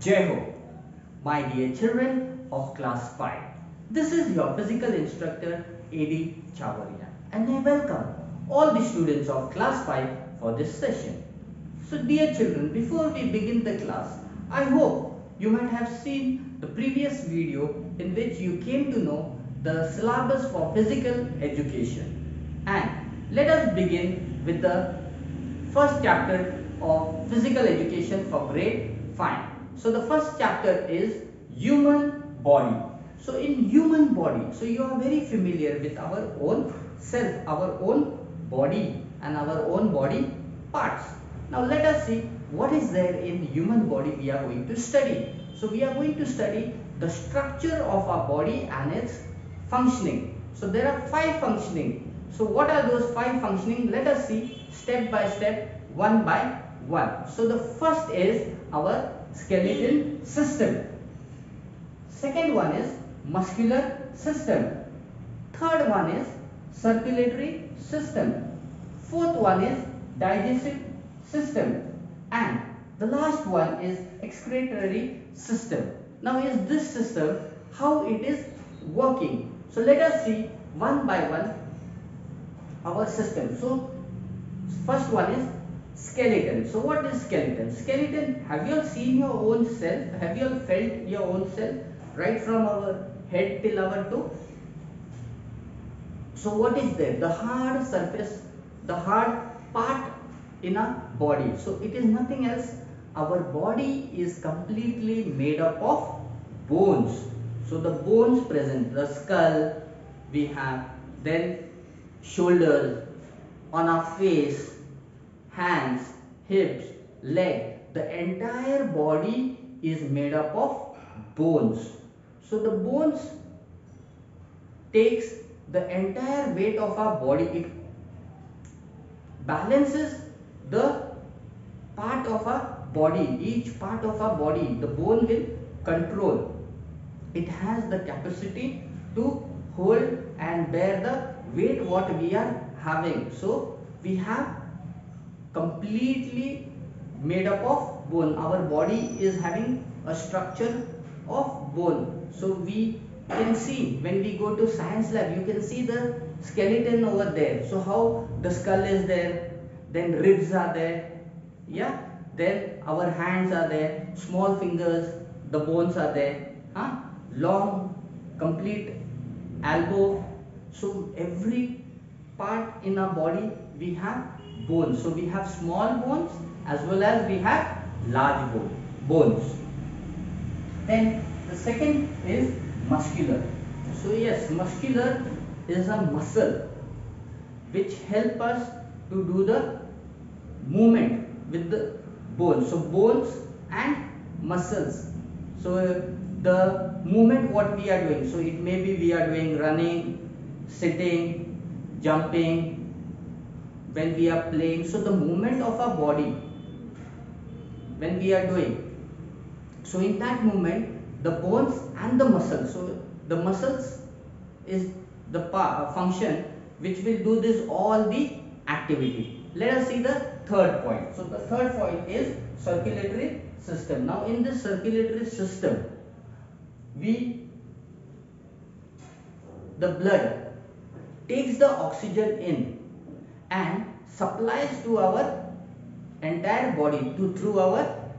Jai Ho, my dear children of class 5. This is your physical instructor A.D. Chavaria and I welcome all the students of class 5 for this session. So dear children, before we begin the class, I hope you might have seen the previous video in which you came to know the syllabus for physical education. And let us begin with the first chapter of physical education for grade 5. So the first chapter is human body. So in human body, so you are very familiar with our own self, our own body and our own body parts. Now let us see what is there in human body we are going to study. So we are going to study the structure of our body and its functioning. So there are 5 functioning. So what are those 5 functioning? Let us see step by step, one by one. So the first is our skeletal system. Second one is muscular system. Third one is circulatory system. Fourth one is digestive system. And the last one is excretory system. Now is this system how it is working. So let us see one by one our system. So first one is skeleton. So what is skeleton? Skeleton, have you all seen your own self? Have you all felt your own self right from our head till our toe? So what is there? The hard surface, the hard part in a body. So it is nothing else. Our body is completely made up of bones. So the bones present, the skull we have, then shoulders, on our face, hands, hips, leg. The entire body is made up of bones. So the bones takes the entire weight of our body. It balances the part of our body, each part of our body. The bone will control. It has the capacity to hold and bear the weight what we are having. So we have completely made up of bone. Our body is having a structure of bone. So we can see when we go to science lab, you can see the skeleton over there. So how the skull is there, then ribs are there, yeah, then our hands are there, small fingers, the bones are there, long complete elbow. So every part in our body we have bones. So we have small bones as well as we have large bones. Then the second is muscular. So yes, muscular is a muscle which help us to do the movement with the bones. So bones and muscles. So the movement what we are doing. So it may be we are doing running, sitting, jumping, when we are playing. So the movement of our body when we are doing. So in that movement, the bones and the muscles. So the muscles is the function which will do this all the activity. Let us see the third point. So the third point is circulatory system. Now in this circulatory system, the blood takes the oxygen in and supplies to our entire body through our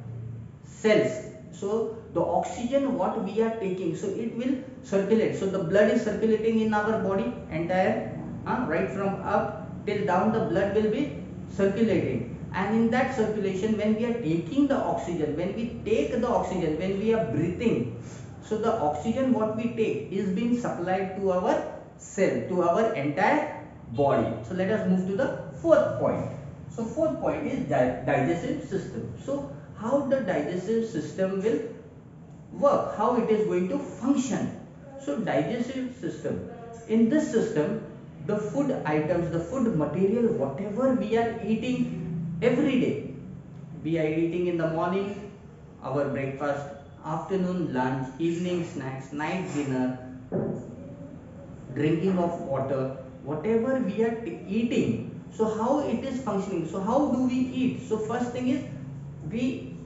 cells. So the oxygen what we are taking, so it will circulate. So the blood is circulating in our body entire, right from up till down the blood will be circulating. And in that circulation when we are taking the oxygen, when we take the oxygen, when we are breathing, so the oxygen what we take is being supplied to our cell, to our entire body. So let us move to the fourth point. So fourth point is digestive system. So how the digestive system will work, how it is going to function. So digestive system, in this system the food items, the food material whatever we are eating every day, we are eating in the morning our breakfast, afternoon lunch, evening snacks, night dinner, drinking of water, whatever we are eating. So how it is functioning, so how do we eat? So first thing is we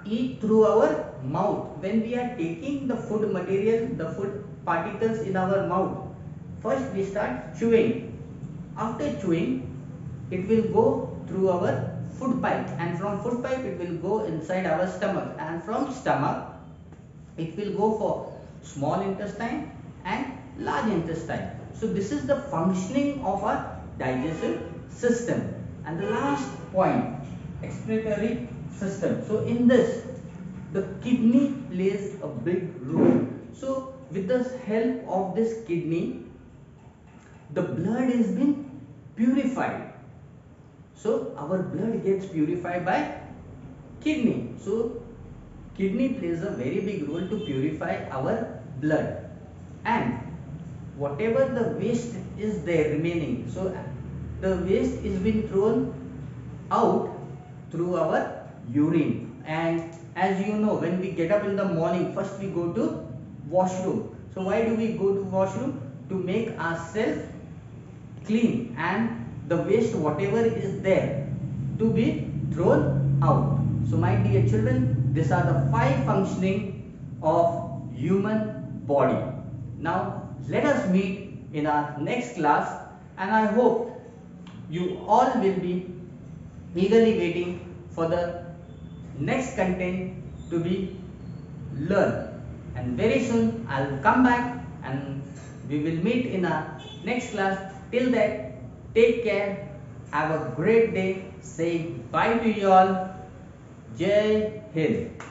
eat through our mouth. When we are taking the food material, the food particles in our mouth, first we start chewing. After chewing, it will go through our food pipe, and from food pipe it will go inside our stomach, and from stomach it will go for small intestine and large intestine. So this is the functioning of our digestive system. And the last point, excretory system. So in this, the kidney plays a big role. So with the help of this kidney, the blood is being purified. So our blood gets purified by kidney. So kidney plays a very big role to purify our blood, and whatever the waste is there remaining, so the waste is being thrown out through our urine. And as you know, when we get up in the morning, first we go to washroom. So why do we go to washroom? To make ourselves clean, and the waste whatever is there to be thrown out. So my dear children, these are the 5 functioning of human body. Now let us meet in our next class, and I hope you all will be eagerly waiting for the next content to be learned. And very soon I will come back and we will meet in our next class. Till then, take care, have a great day, say bye to you all. Jai Hind.